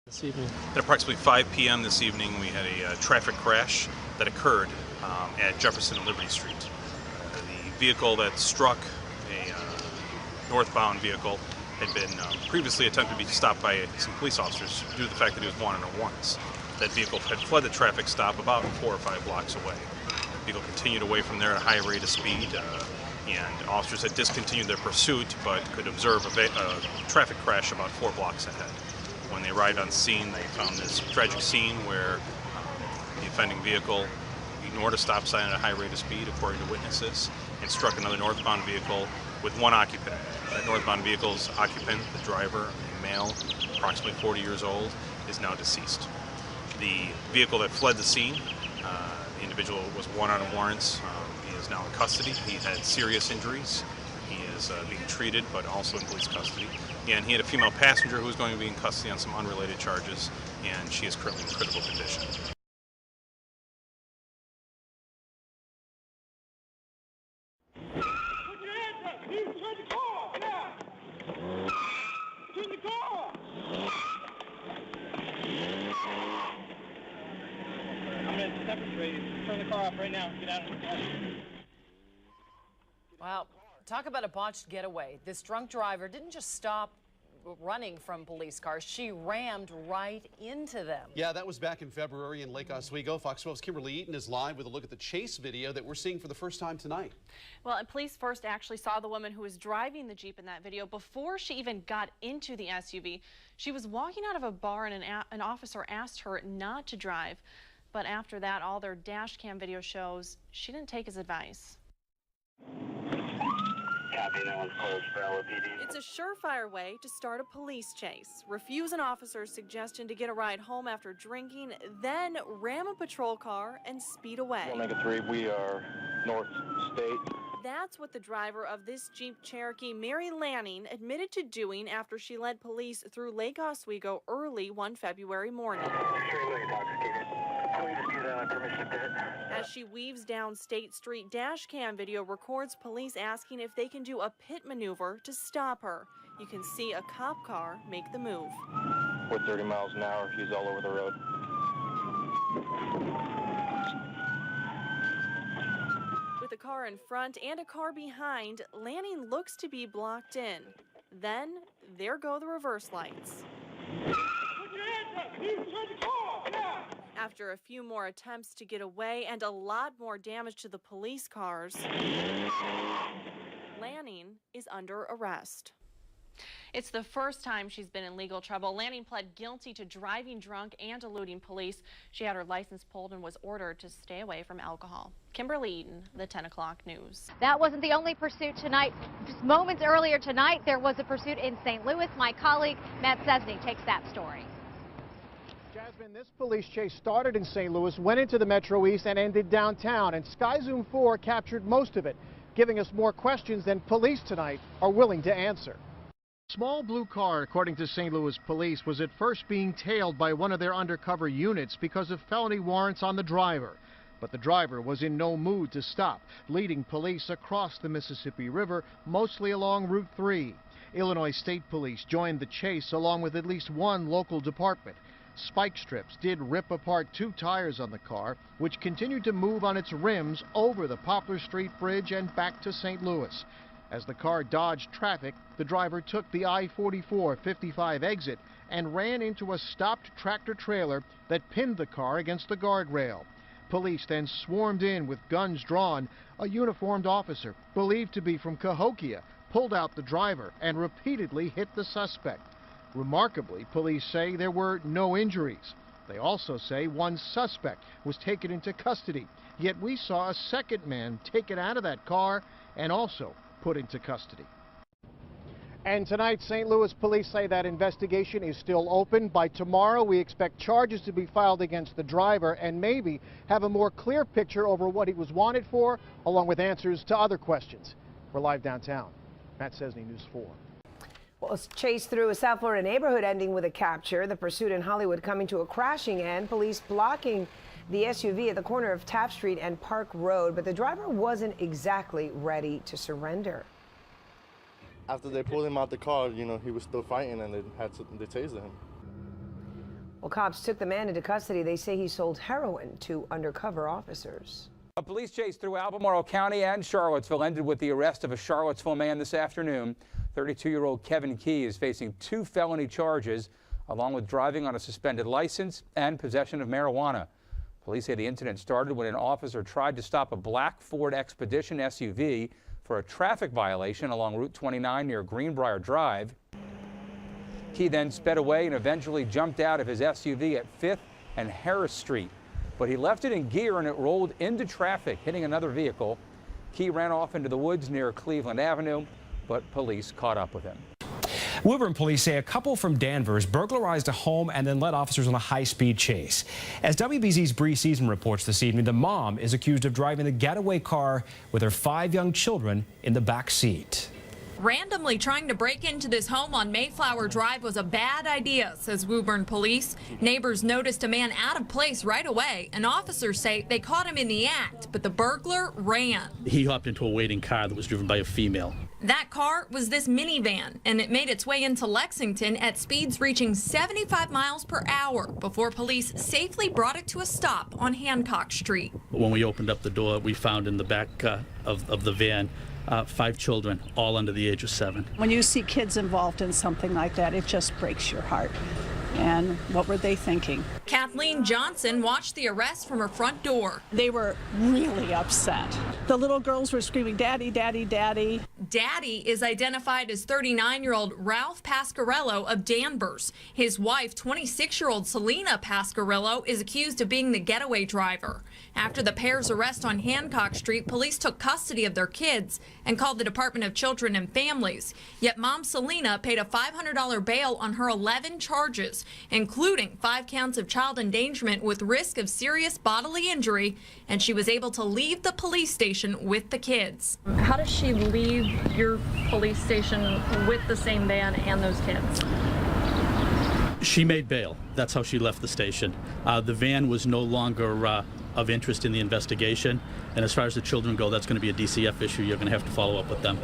This evening. At approximately 5 p.m. this evening, we had a traffic crash that occurred at Jefferson and Liberty Street. The vehicle that struck a northbound vehicle had been previously attempted to be stopped by some police officers due to the fact that he was wanted on warrants. That vehicle had fled the traffic stop about 4 or 5 blocks away. The vehicle continued away from there at a high rate of speed, and officers had discontinued their pursuit but could observe a traffic crash about 4 blocks ahead. When they arrived on scene, they found this tragic scene where the offending vehicle ignored a stop sign at a high rate of speed, according to witnesses, and struck another northbound vehicle with one occupant. That northbound vehicle's occupant, the driver, a male, approximately 40 years old, is now deceased. The vehicle that fled the scene, the individual was wanted on warrants. He is now in custody. He had serious injuries. He is being treated, but also in police custody. And he had a female passenger who is going to be in custody on some unrelated charges, and she is currently in critical condition. Put your hands up! You turn the car off now! Turn the car off! I'm going to demonstrate you. Turn the car off right now. Get out of the car. Wow. Talk about a botched getaway. This drunk driver didn't just stop running from police cars. She rammed right into them. Yeah, that was back in February in Lake Oswego. Fox 12's Kimberly Eaton is live with a look at the chase video that we're seeing for the first time tonight. Well, and police first actually saw the woman who was driving the Jeep in that video before she even got into the SUV. She was walking out of a bar and an officer asked her not to drive. But after that, all their dash cam video shows she didn't take his advice. It's a surefire way to start a police chase. Refuse an officer's suggestion to get a ride home after drinking, then ram a patrol car and speed away. Omega 3, we are North State. That's what the driver of this Jeep Cherokee, Mary Lanning, admitted to doing after she led police through Lake Oswego early one February morning. Extremely intoxicated. Can we dispute that on permission pit? As she weaves down State Street, dash cam video records police asking if they can do a pit maneuver to stop her. You can see a cop car make the move. We're 30 miles an hour. He's all over the road. With a car in front and a car behind, Lanning looks to be blocked in. Then, there go the reverse lights. Put your hands up! You turn the car off now! After a few more attempts to get away and a lot more damage to the police cars, Lanning is under arrest. It's the first time she's been in legal trouble. Lanning pled guilty to driving drunk and eluding police. She had her license pulled and was ordered to stay away from alcohol. Kimberly Eaton, the 10 o'clock news. That wasn't the only pursuit tonight. Just moments earlier tonight, there was a pursuit in St. Louis. My colleague Matt Cesny takes that story. Jasmine, this police chase started in St. Louis, went into the Metro East and ended downtown, and SkyZoom 4 captured most of it, giving us more questions than police tonight are willing to answer. Small blue car, according to St. Louis police, was at first being tailed by one of their undercover units because of felony warrants on the driver. But the driver was in no mood to stop, leading police across the Mississippi River, mostly along Route 3. Illinois State Police joined the chase along with at least one local department. Spike strips did rip apart 2 tires on the car, which continued to move on its rims over the Poplar Street Bridge and back to St. Louis. As the car dodged traffic, the driver took the I-44-55 exit and ran into a stopped tractor-trailer that pinned the car against the guardrail. Police then swarmed in with guns drawn. A uniformed officer, believed to be from Cahokia, pulled out the driver and repeatedly hit the suspect. Remarkably, police say there were no injuries. They also say one suspect was taken into custody, yet we saw a second man taken out of that car and also put into custody. And tonight, St. Louis police say that investigation is still open. By tomorrow, we expect charges to be filed against the driver and maybe have a more clear picture over what he was wanted for, along with answers to other questions. We're live downtown. Matt Cesny, News 4. Well, a chase through a South Florida neighborhood ending with a capture. The pursuit in Hollywood coming to a crashing end. Police blocking the SUV at the corner of Taft Street and Park Road, but the driver wasn't exactly ready to surrender. After they pulled him out the car, you know, he was still fighting and they tased him. Well, cops took the man into custody. They say he sold heroin to undercover officers. A police chase through Albemarle County and Charlottesville ended with the arrest of a Charlottesville man this afternoon. 32-year-old Kevin Key is facing 2 felony charges, along with driving on a suspended license and possession of marijuana. Police say the incident started when an officer tried to stop a black Ford Expedition SUV for a traffic violation along Route 29 near Greenbrier Drive. Key then sped away and eventually jumped out of his SUV at 5th and Harris Street. But he left it in gear and it rolled into traffic, hitting another vehicle. Key ran off into the woods near Cleveland Avenue, but police caught up with him. Woburn police say a couple from Danvers burglarized a home and then led officers on a high-speed chase. As WBZ's Bree Season reports this evening, the mom is accused of driving the getaway car with her 5 young children in the back seat. Randomly trying to break into this home on Mayflower Drive was a bad idea, says Woburn police. Neighbors noticed a man out of place right away, and officers say they caught him in the act, but the burglar ran. He hopped into a waiting car that was driven by a female. That car was this minivan, and it made its way into Lexington at speeds reaching 75 miles per hour before police safely brought it to a stop on Hancock Street. When we opened up the door, we found in the back of the van 5 children, all under the age of 7. When you see kids involved in something like that, it just breaks your heart. And what were they thinking? Kathleen Johnson watched the arrest from her front door. They were really upset. The little girls were screaming, "Daddy, Daddy, Daddy." Daddy is identified as 39-year-old Ralph Pasquarello of Danvers. His wife, 26-year-old Selena Pasquarello, is accused of being the getaway driver. After the pair's arrest on Hancock Street, police took custody of their kids and called the Department of Children and Families. Yet mom Selena paid a $500 bail on her 11 charges, including 5 counts of child endangerment with risk of serious bodily injury, and she was able to leave the police station with the kids. How does she leave your police station with the same van and those kids? She made bail. That's how she left the station. The van was no longer of interest in the investigation, and as far as the children go, that's going to be a DCF issue. You're going to have to follow up with them.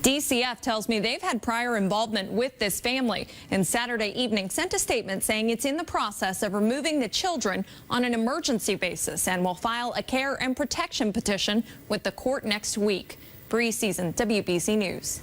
DCF tells me they've had prior involvement with this family, and Saturday evening sent a statement saying it's in the process of removing the children on an emergency basis and will file a care and protection petition with the court next week. Bree Season, WBZ News.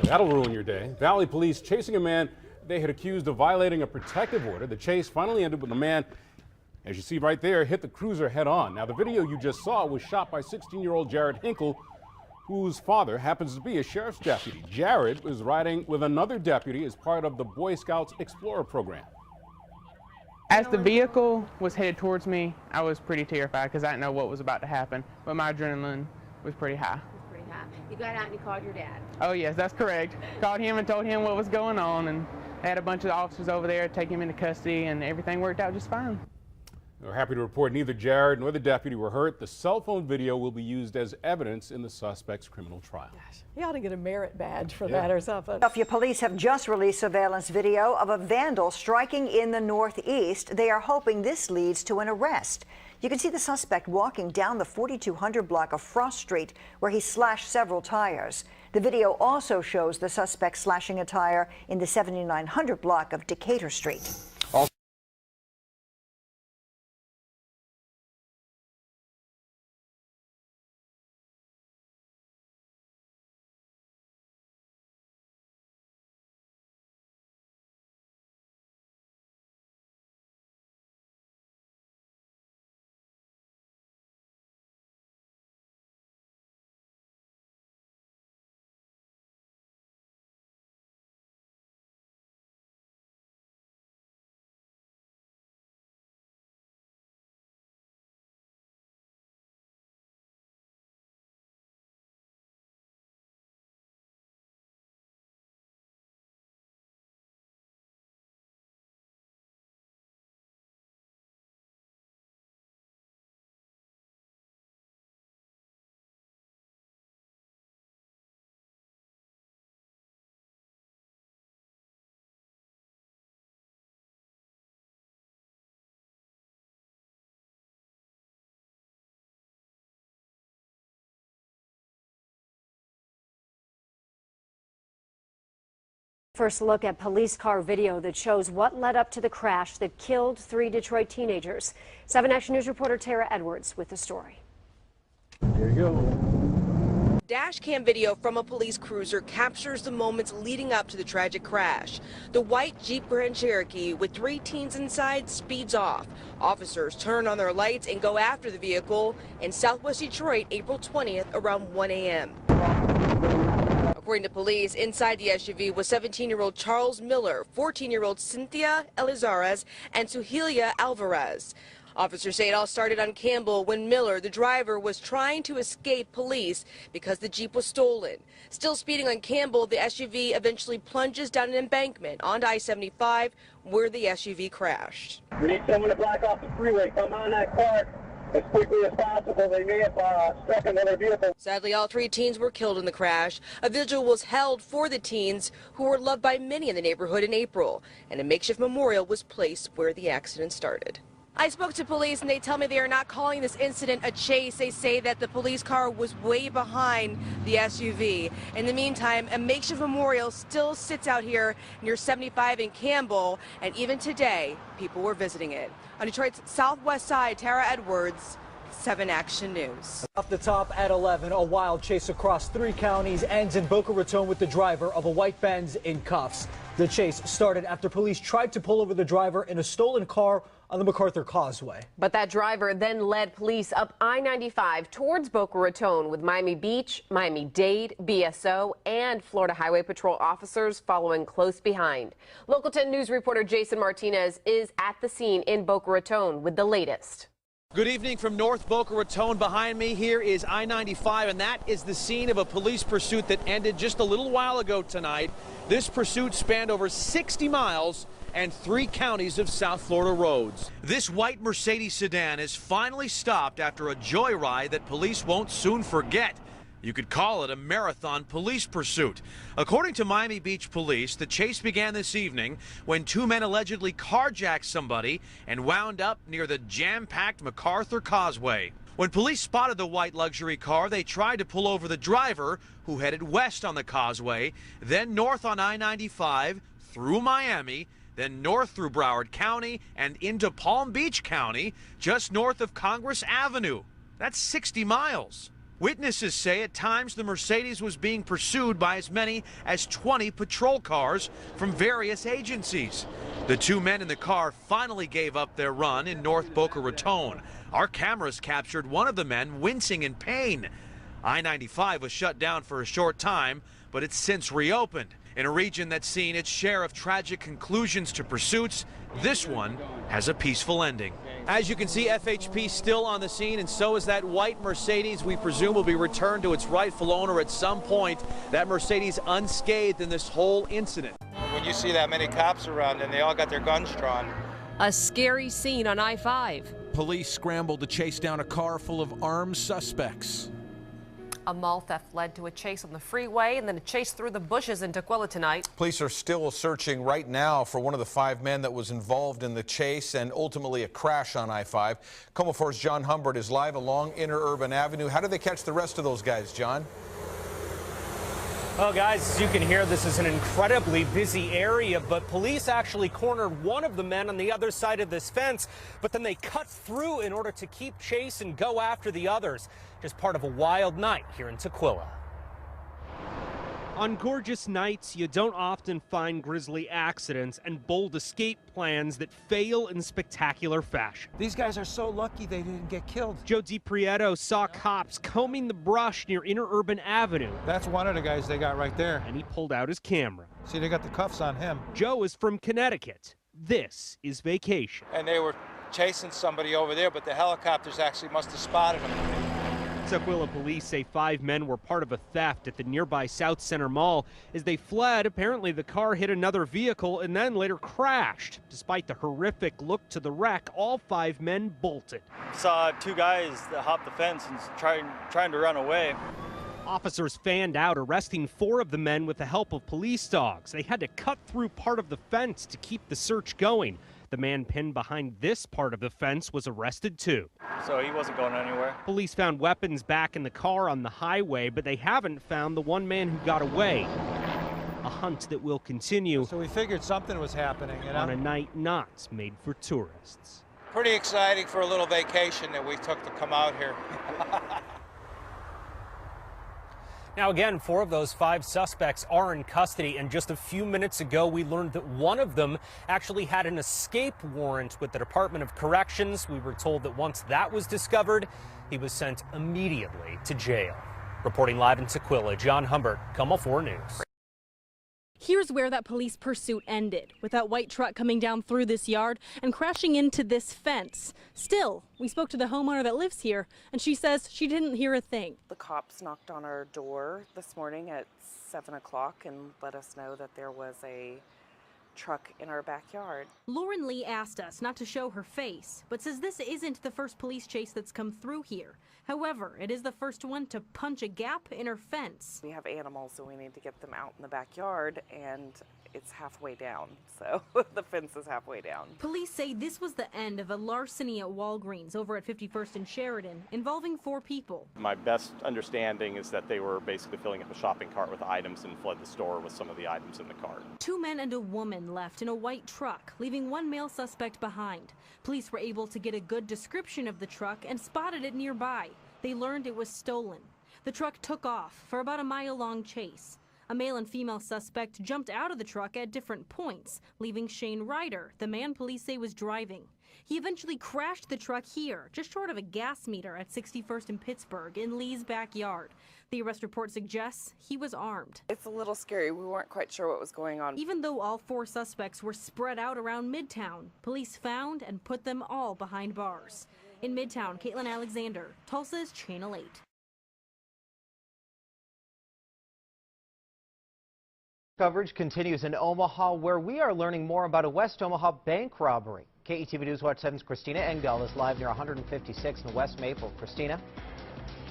That'll ruin your day. Valley police chasing a man they had accused of violating a protective order. The chase finally ended with the man, as you see right there, hit the cruiser head on. Now, the video you just saw was shot by 16-year-old Jared Hinkle, whose father happens to be a sheriff's deputy. Jared was riding with another deputy as part of the Boy Scouts Explorer program. As the vehicle was headed towards me, I was pretty terrified because I didn't know what was about to happen, but my adrenaline was pretty high. You got out and you called your dad. Oh yes, that's correct. Called him and told him what was going on, and they had a bunch of officers over there take him into custody, and everything worked out just fine. We're happy to report neither Jared nor the deputy were hurt. The cell phone video will be used as evidence in the suspect's criminal trial. He ought to get a merit badge for that or something. Philadelphia police have just released surveillance video of a vandal striking in the Northeast. They are hoping this leads to an arrest. You can see the suspect walking down the 4200 block of Frost Street, where he slashed several tires. The video also shows the suspect slashing a tire in the 7900 block of Decatur Street. First look at police car video that shows what led up to the crash that killed 3 Detroit teenagers. 7 Action News reporter Tara Edwards with the story. Here you go. Dash cam video from a police cruiser captures the moments leading up to the tragic crash. The white Jeep Grand Cherokee with 3 teens inside speeds off. Officers turn on their lights and go after the vehicle in Southwest Detroit April 20th around 1 a.m. According to police, inside the SUV was 17-year-old Charles Miller, 14-year-old Cynthia Elizares, and Suhelia Alvarez. Officers say it all started on Campbell when Miller, the driver, was trying to escape police because the Jeep was stolen. Still speeding on Campbell, the SUV eventually plunges down an embankment onto I-75 where the SUV crashed. We need someone to block off the freeway. Come on that car as quickly as possible. They may have struck another vehicle. Sadly, all 3 teens were killed in the crash. A vigil was held for the teens who were loved by many in the neighborhood in April, and a makeshift memorial was placed where the accident started. I spoke to police and they tell me they are not calling this incident a chase. They say that the police car was way behind the SUV. In the meantime, a makeshift memorial still sits out here near 75 in Campbell, and even today, people were visiting it. On Detroit's southwest side, Tara Edwards, 7 Action News. Off the top at 11, a wild chase across 3 counties ends in Boca Raton with the driver of a white Benz in cuffs. The chase started after police tried to pull over the driver in a stolen car on the MacArthur Causeway. But that driver then led police up I-95 towards Boca Raton with Miami Beach, Miami-Dade, BSO, and Florida Highway Patrol officers following close behind. Local 10 News reporter Jason Martinez is at the scene in Boca Raton with the latest. Good evening from North Boca Raton. Behind me here is I-95, and that is the scene of a police pursuit that ended just a little while ago tonight. This pursuit spanned over 60 miles and 3 counties of South Florida roads. This white Mercedes sedan is finally stopped after a joyride that police won't soon forget. You could call it a marathon police pursuit. According to Miami Beach police, the chase began this evening when 2 men allegedly carjacked somebody and wound up near the jam-packed MacArthur Causeway. When police spotted the white luxury car, they tried to pull over the driver, who headed west on the causeway, then north on I-95, through Miami, then north through Broward County and into Palm Beach County, just north of Congress Avenue. That's 60 miles. Witnesses say at times the Mercedes was being pursued by as many as 20 patrol cars from various agencies. The 2 men in the car finally gave up their run in North Boca Raton. Our cameras captured one of the men wincing in pain. I-95 was shut down for a short time, but it's since reopened. In a region that's seen its share of tragic conclusions to pursuits, this one has a peaceful ending. As you can see, FHP still on the scene, and so is that white Mercedes we presume will be returned to its rightful owner at some point. That Mercedes unscathed in this whole incident. When you see that many cops around and they all got their guns drawn. A scary scene on I-5. police scrambled to chase down a car full of armed suspects. A mall theft led to a chase on the freeway and then a chase through the bushes in Tukwila tonight. Police are still searching right now for one of the 5 men that was involved in the chase and ultimately a crash on I-5. KOMO 4's John Humbert is live along Interurban Avenue. How did they catch the rest of those guys, John? Well, guys, as you can hear, this is an incredibly busy area, but police actually cornered one of the men on the other side of this fence, but then they cut through in order to keep chase and go after the others. Just part of a wild night here in Tukwila. On gorgeous nights, you don't often find grisly accidents and bold escape plans that fail in spectacular fashion. These guys are so lucky they didn't get killed. Joe DiPrieto saw cops combing the brush near Interurban Avenue. That's one of the guys they got right there. And he pulled out his camera. See, they got the cuffs on him. Joe is from Connecticut. This is vacation. And they were chasing somebody over there, but the helicopters actually must have spotted them. Tukwila police say 5 men were part of a theft at the nearby South Center Mall. As they fled, apparently the car hit another vehicle and then later crashed. Despite the horrific look to the wreck, all 5 men bolted. Saw 2 guys that hopped the fence and trying to run away. Officers fanned out, arresting 4 of the men with the help of police dogs. They had to cut through part of the fence to keep the search going. The man pinned behind this part of the fence was arrested too. So he wasn't going anywhere. Police found weapons back in the car on the highway, but they haven't found the one man who got away. A hunt that will continue. So we figured something was happening, you know? On a night not made for tourists. Pretty exciting for a little vacation that we took to come out here. Now again, 4 of those 5 suspects are in custody, and just a few minutes ago we learned that one of them actually had an escape warrant with the Department of Corrections. We were told that once that was discovered, he was sent immediately to jail. Reporting live in Tukwila, John Humbert, KOMO 4 News. Here's where that police pursuit ended, with that white truck coming down through this yard and crashing into this fence. Still, we spoke to the homeowner that lives here, and she says she didn't hear a thing. The cops knocked on our door this morning at 7 o'clock and let us know that there was a truck in our backyard. Lauren Lee asked us not to show her face, but says this isn't the first police chase that's come through here. However, it is the first one to punch a gap in her fence. We have animals, so we need to get them out in the backyard, and it's halfway down, so the fence is halfway down. Police say this was the end of a larceny at Walgreens over at 51st and Sheridan involving 4 people. My best understanding is that they were basically filling up a shopping cart with items and fled the store with some of the items in the cart. 2 men and a woman left in a white truck, leaving 1 male suspect behind. Police were able to get a good description of the truck and spotted it nearby. They learned it was stolen. The truck took off for about a mile-long chase. A male and female suspect jumped out of the truck at different points, leaving Shane Ryder, the man police say was driving. He eventually crashed the truck here, just short of a gas meter at 61st and Pittsburgh in Lee's backyard. The arrest report suggests he was armed. It's a little scary. We weren't quite sure what was going on. Even though all 4 suspects were spread out around Midtown, police found and put them all behind bars. In Midtown, Caitlin Alexander, Tulsa's Channel 8. Coverage continues in Omaha, where we are learning more about a West Omaha bank robbery. KETV News Watch 7's Christina Engdahl is live near 156th and West Maple. Christina?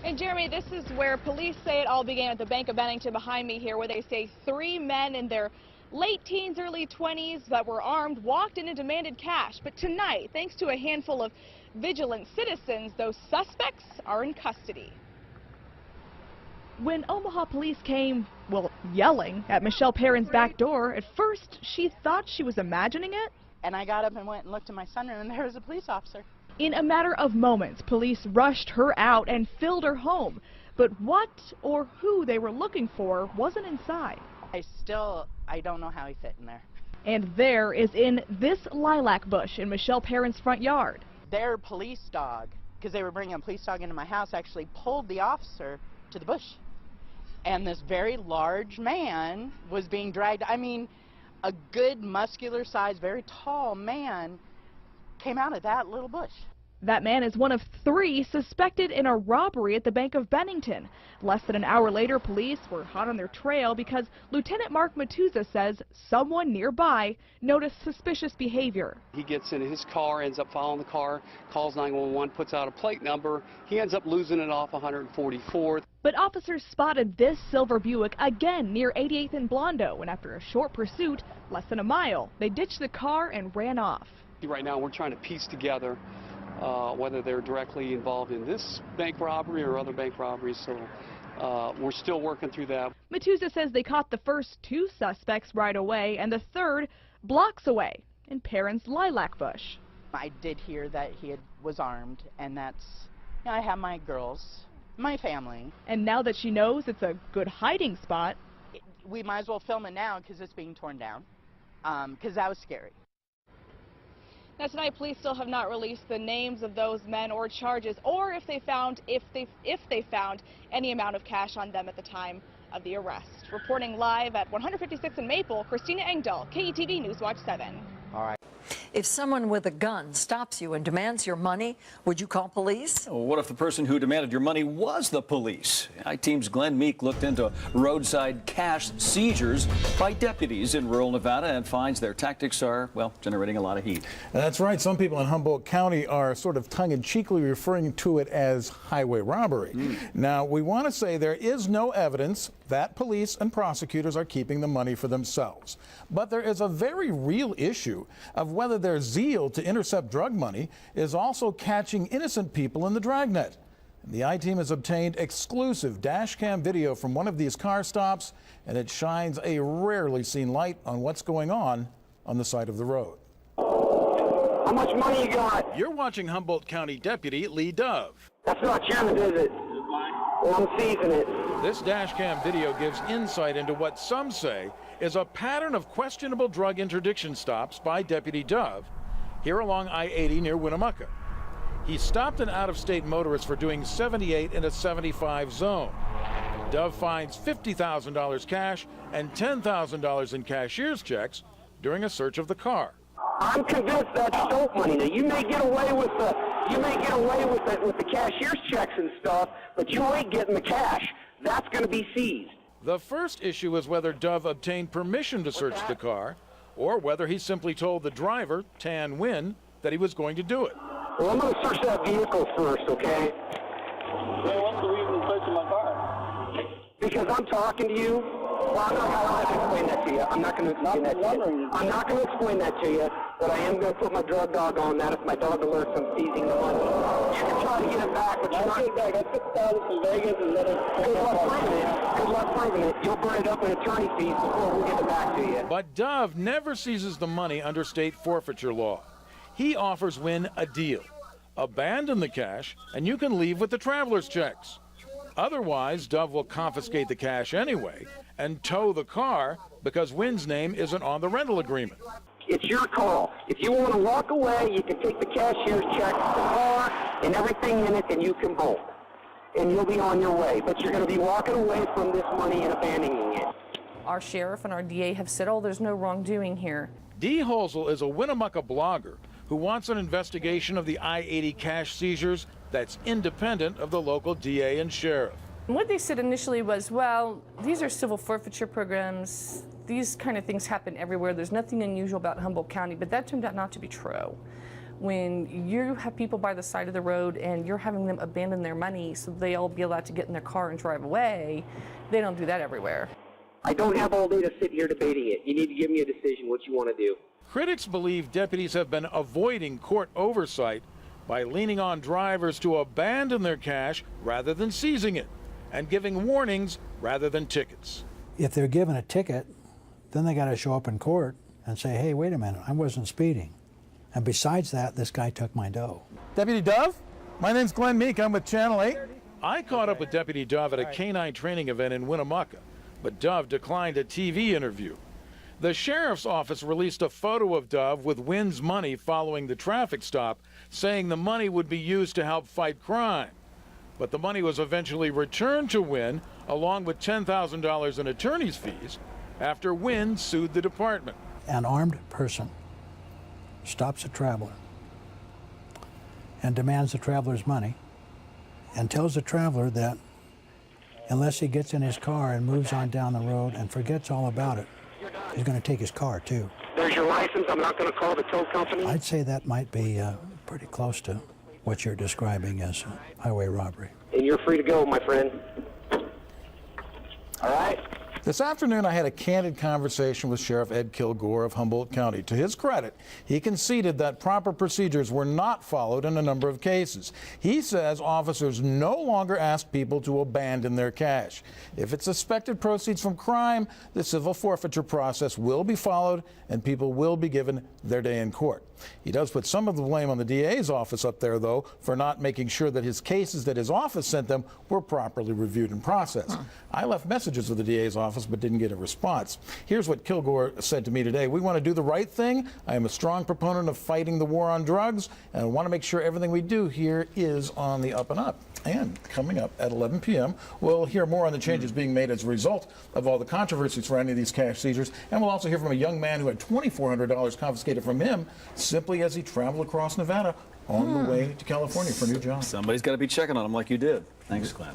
And Jeremy, this is where police say it all began at the Bank of Bennington behind me here, where they say 3 men in their late teens, early 20s that were armed walked in and demanded cash. But tonight, thanks to a handful of vigilant citizens, those suspects are in custody. When Omaha police came, well, yelling at Michelle Perrin's back door, at first she thought she was imagining it. And I got up and went and looked in my sunroom, and there was a police officer. In a matter of moments, police rushed her out and filled her home. But what or who they were looking for wasn't inside. I don't know how he fit in there. And there is in this lilac bush in Michelle Perrin's front yard. Their police dog, because they were bringing a police dog into my house, actually pulled the officer to the bush. And this very large man was being dragged. I mean, a good muscular sized, very tall man came out of that little bush. That man is one of 3 suspected in a robbery at the Bank of Bennington. Less than an hour later, police were hot on their trail because Lieutenant Mark Matuza says someone nearby noticed suspicious behavior. He gets in his car, ends up following the car, calls 911, puts out a plate number. He ends up losing it off 144th. But officers spotted this silver Buick again near 88th and Blondo, and after a short pursuit, less than a mile, they ditched the car and ran off. Right now, we're trying to piece together whether they're directly involved in this bank robbery or other bank robberies, so we're still working through that. Matuza says they caught the first 2 suspects right away and the third blocks away in Perrin's lilac bush. I did hear that he was armed, and that's, you know, I have my girls, my family. And now that she knows it's a good hiding spot, we might as well film it now because it's being torn down, because that was scary. Now tonight, police still have not released the names of those men or charges, or if they found any amount of cash on them at the time of the arrest. Reporting live at 156 in Maple, Christina Engdahl, KETV Newswatch 7. All right. If someone with a gun stops you and demands your money, would you call police? Well, what if the person who demanded your money was the police? I-Team's Glenn Meek looked into roadside cash seizures by deputies in rural Nevada and finds their tactics are, well, generating a lot of heat. That's right. Some people in Humboldt County are sort of tongue-in-cheekly referring to it as highway robbery. Now, we want to say there is no evidence that police and prosecutors are keeping the money for themselves. But there is a very real issue of whether their zeal to intercept drug money is also catching innocent people in the dragnet. The I-Team has obtained exclusive dash cam video from one of these car stops, and it shines a rarely seen light on what's going on the side of the road. How much money you got? You're watching Humboldt County Deputy Lee Dove. That's not Shannon, is it? Well, I'm seizing it. This dash cam video gives insight into what some say is a pattern of questionable drug interdiction stops by Deputy Dove here along I-80 near Winnemucca. He stopped an out-of-state motorist for doing 78 in a 75 zone. Dove finds $50,000 cash and $10,000 in cashier's checks during a search of the car. I'm convinced that's dope money. Now you may get away with the cashier's checks and stuff, but you ain't getting the cash. That's going to be seized. The first issue is whether Dove obtained permission to search the car, or whether he simply told the driver, Tan Nguyen, that he was going to do it. Well, I'm going to search that vehicle first, okay? Hey, what's the reason for searching my car? Because I'm talking to you. Well, I'm not going to explain that to you. I'm not going to explain that to you. I'm not going to explain that to you, but I am going to put my drug dog on that if my dog alerts I'm seizing the money. You can try to get it back, but you're not. I'll take it back. I took it from Vegas and let it. Good luck proving it. Good luck proving it. You'll burn it up in attorney fees before we get it back to you. But Dove never seizes the money under state forfeiture law. He offers Nguyen a deal. Abandon the cash, and you can leave with the traveler's checks. Otherwise, Dove will confiscate the cash anyway and tow the car because Nguyen's name isn't on the rental agreement. It's your call. If you want to walk away, you can take the cashier's check, the car, and everything in it, and you can bolt. And you'll be on your way. But you're going to be walking away from this money and abandoning it. Our sheriff and our DA have said, oh, there's no wrongdoing here. Dee Holzel is a Winnemucca blogger who wants an investigation of the I-80 cash seizures that's independent of the local DA and sheriff. And what they said initially was, well, these are civil forfeiture programs. These kind of things happen everywhere. There's nothing unusual about Humboldt County, but that turned out not to be true. When you have people by the side of the road and you're having them abandon their money so they'll be allowed to get in their car and drive away, they don't do that everywhere. I don't have all day to sit here debating it. You need to give me a decision what you want to do. Critics believe deputies have been avoiding court oversight by leaning on drivers to abandon their cash rather than seizing it, and giving warnings rather than tickets. If they're given a ticket, then they got to show up in court and say, hey, wait a minute, I wasn't speeding. And besides that, this guy took my dough. Deputy Dove, my name's Glenn Meek. I'm with Channel 8. I caught up with Deputy Dove at a canine training event in Winnemucca, but Dove declined a TV interview. The sheriff's office released a photo of Dove with Nguyen's money following the traffic stop, saying the money would be used to help fight crime. But the money was eventually returned to Nguyen, along with $10,000 in attorney's fees, after Nguyen sued the department. An armed person stops a traveler and demands the traveler's money and tells the traveler that unless he gets in his car and moves on down the road and forgets all about it, he's going to take his car too. There's your license. I'm not going to call the tow company. I'd say that might be pretty close to what you're describing as highway robbery. And you're free to go, my friend. All right? This afternoon, I had a candid conversation with Sheriff Ed Kilgore of Humboldt County. To his credit, he conceded that proper procedures were not followed in a number of cases. He says officers no longer ask people to abandon their cash. If it's suspected proceeds from crime, the civil forfeiture process will be followed and people will be given their day in court. He does put some of the blame on the DA's office up there, though, for not making sure that his cases that his office sent them were properly reviewed and processed. I left messages with the DA's office but didn't get a response. Here's what Kilgore said to me today. We want to do the right thing. I am a strong proponent of fighting the war on drugs, and I want to make sure everything we do here is on the up and up. And coming up at 11 p.m., we'll hear more on the changes being made as a result of all the controversy surrounding these cash seizures, and we'll also hear from a young man who had $2,400 confiscated from him simply as he traveled across Nevada on the way to California for a new job. Somebody's got to be checking on him like you did. Thanks, Glenn.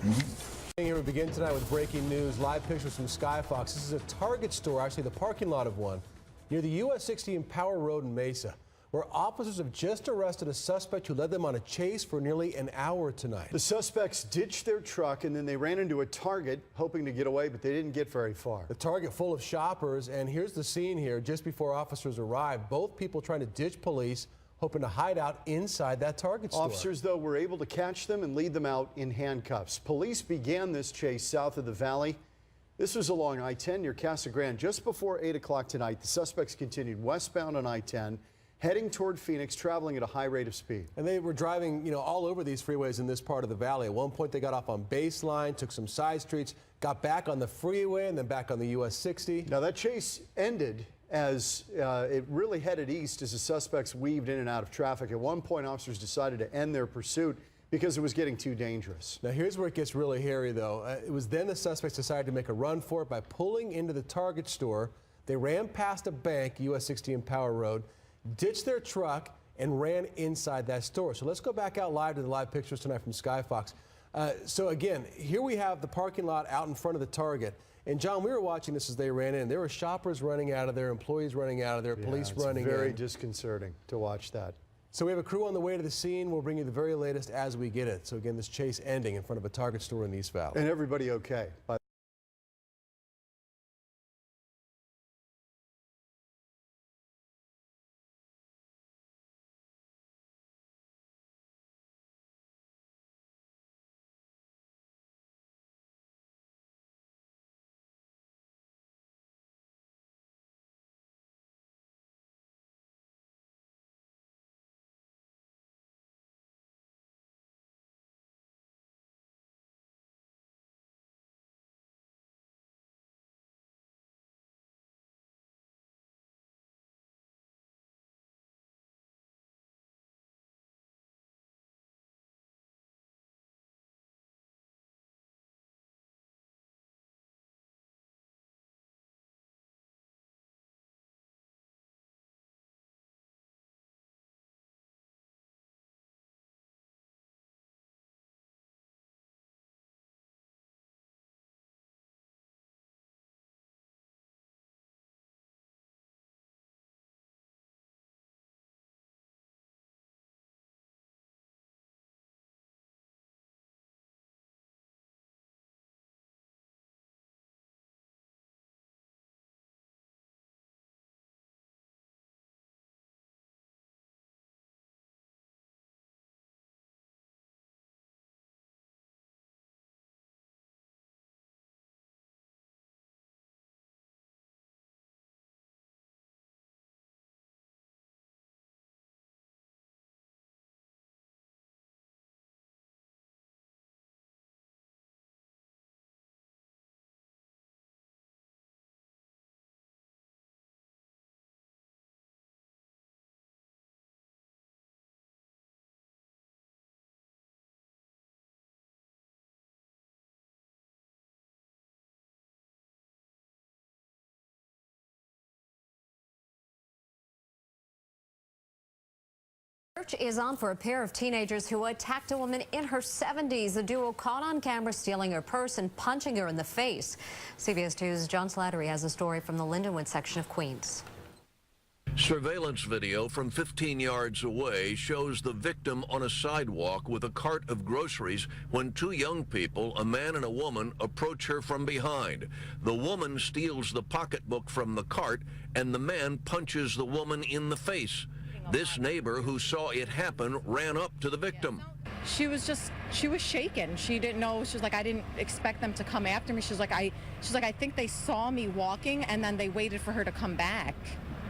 Here we begin tonight with breaking news. Live pictures from Sky Fox. This is a Target store, actually the parking lot of one, near the US 60 and Power Road in Mesa, where officers have just arrested a suspect who led them on a chase for nearly an hour tonight. The suspects ditched their truck and then they ran into a Target hoping to get away, but they didn't get very far. The Target full of shoppers, and here's the scene here just before officers arrived. Both people trying to ditch police, hoping to hide out inside that Target store. Officers, though, were able to catch them and lead them out in handcuffs. Police began this chase south of the valley. This was along I-10 near Casa Grande. Just before 8 o'clock tonight, the suspects continued westbound on I-10, heading toward Phoenix, traveling at a high rate of speed. And they were driving, all over these freeways in this part of the valley. At one point, they got off on Baseline, took some side streets, got back on the freeway, and then back on the US 60. Now, that chase ended as it really headed east as the suspects weaved in and out of traffic. At one point, officers decided to end their pursuit because it was getting too dangerous. Now, here's where it gets really hairy, though. It was then the suspects decided to make a run for it by pulling into the Target store. They ran past a bank, US 60 and Power Road, ditched their truck, and ran inside that store. So let's go back out live to the live pictures tonight from Sky Fox. So again, here we have the parking lot out in front of the Target. And John, we were watching this as they ran in. There were shoppers running out of there, employees running out of there, police running in. It's very disconcerting to watch that. So we have a crew on the way to the scene. We'll bring you the very latest as we get it. So again, this chase ending in front of a Target store in the East Valley. And everybody okay? search is on for a pair of teenagers who attacked a woman in her 70s. The duo caught on camera stealing her purse and punching her in the face. CBS 2's John Slattery has a story from the Lindenwood section of Queens. Surveillance video from 15 yards away shows the victim on a sidewalk with a cart of groceries when two young people, a man and a woman, approach her from behind. The woman steals the pocketbook from the cart and the man punches the woman in the face. This neighbor who saw it happen ran up to the victim. She was shaken. She didn't know. She was like, I didn't expect them to come after me. She's like, I think they saw me walking and then they waited for her to come back.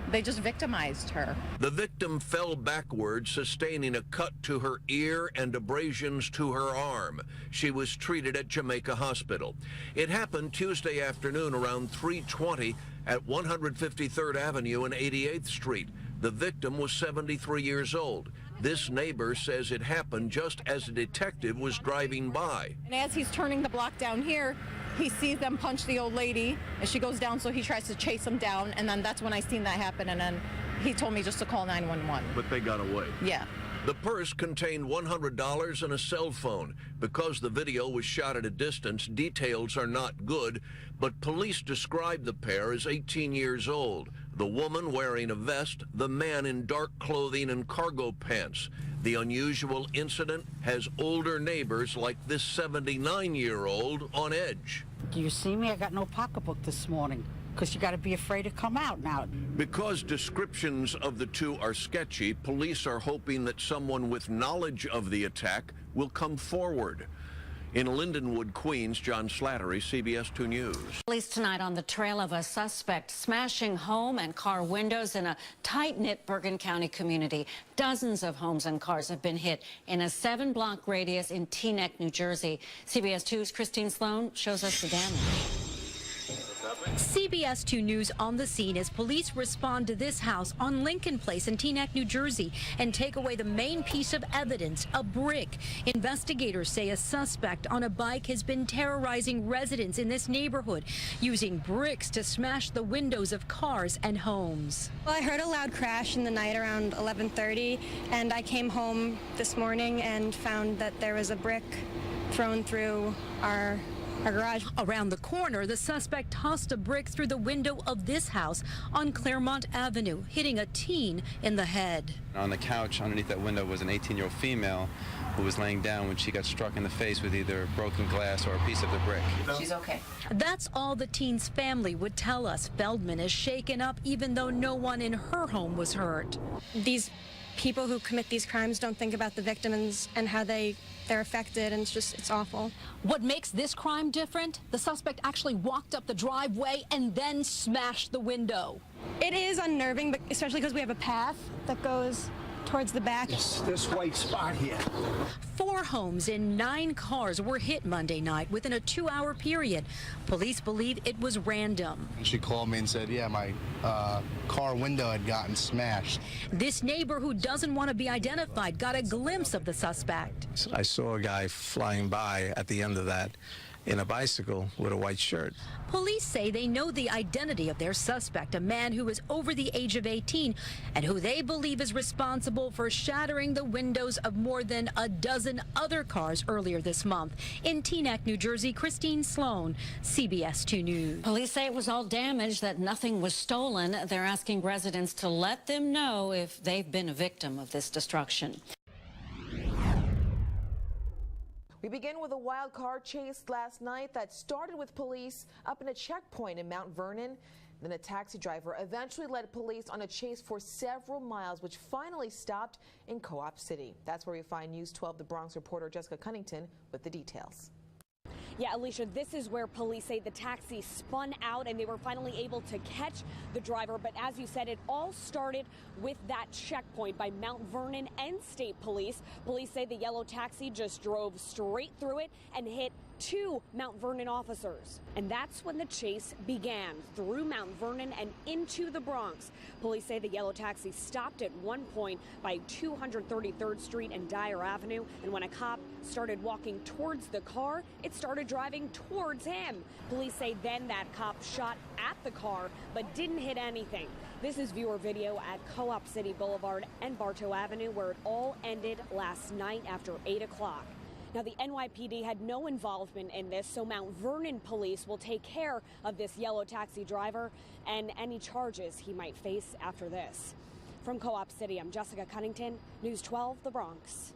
They just victimized her. The victim fell backwards, sustaining a cut to her ear and abrasions to her arm. She was treated at Jamaica Hospital. It happened Tuesday afternoon around 3:20 at 153rd Avenue and 88th Street. The victim was 73 years old. This neighbor says it happened just as a detective was driving by. And as he's turning the block down here, he sees them punch the old lady, and she goes down, so he tries to chase them down, and then that's when I seen that happen, and then he told me just to call 911. But they got away. Yeah. The purse contained $100 and a cell phone. Because the video was shot at a distance, details are not good, but police describe the pair as 18 years old. The woman wearing a vest, the man in dark clothing and cargo pants. The unusual incident has older neighbors like this 79-year-old on edge. Do you see me? I got no pocketbook this morning because you got to be afraid to come out now. Because descriptions of the two are sketchy, police are hoping that someone with knowledge of the attack will come forward. In Lindenwood, Queens, John Slattery, CBS 2 News. Police tonight on the trail of a suspect smashing home and car windows in a tight-knit Bergen County community. Dozens of homes and cars have been hit in a 7-block radius in Teaneck, New Jersey. CBS 2's Christine Sloan shows us the damage. CBS 2 News on the scene as police respond to this house on Lincoln Place in Teaneck, New Jersey, and take away the main piece of evidence, a brick. Investigators say a suspect on a bike has been terrorizing residents in this neighborhood, using bricks to smash the windows of cars and homes. Well, I heard a loud crash in the night around 11:30, and I came home this morning and found that there was a brick thrown through our garage. Around the corner, the suspect tossed a brick through the window of this house on Claremont Avenue, hitting a teen in the head. On the couch underneath that window was an 18-year-old female who was laying down when she got struck in the face with either broken glass or a piece of the brick. She's okay. That's all the teen's family would tell us. Feldman is shaken up even though no one in her home was hurt. These people who commit these crimes don't think about the victims and how they're affected, and it's awful. What makes this crime different? The suspect actually walked up the driveway and then smashed the window. It is unnerving, but especially because we have a path that goes towards the back. This white spot here. 4 homes and 9 cars were hit Monday night within a 2-hour period. Police believe it was random. She called me and said, yeah, my car window had gotten smashed. This neighbor who doesn't want to be identified got a glimpse of the suspect. I saw a guy flying by at the end of that in a bicycle with a white shirt. Police say they know the identity of their suspect, a man who is over the age of 18 and who they believe is responsible for shattering the windows of more than a dozen other cars earlier this month. In Teaneck, New Jersey, Christine Sloan, CBS 2 News. Police say it was all damage, that nothing was stolen. They're asking residents to let them know if they've been a victim of this destruction. We begin with a wild car chase last night that started with police up in a checkpoint in Mount Vernon. Then a taxi driver eventually led police on a chase for several miles, which finally stopped in Co-op City. That's where we find News 12 The Bronx reporter Jessica Cunnington with the details. Yeah, Alicia, this is where police say the taxi spun out and they were finally able to catch the driver. But as you said, it all started with that checkpoint by Mount Vernon and State Police. Police say the yellow taxi just drove straight through it and hit 2 Mount Vernon officers. And that's when the chase began, through Mount Vernon and into the Bronx. Police say the yellow taxi stopped at one point by 233rd Street and Dyer Avenue. And when a cop started walking towards the car, it started driving towards him. Police say then that cop shot at the car but didn't hit anything. This is viewer video at Co-op City Boulevard and Bartow Avenue, where it all ended last night after 8 o'clock. Now, the NYPD had no involvement in this, so Mount Vernon police will take care of this yellow taxi driver and any charges he might face after this. From Co-op City, I'm Jessica Cunnington, News 12, The Bronx.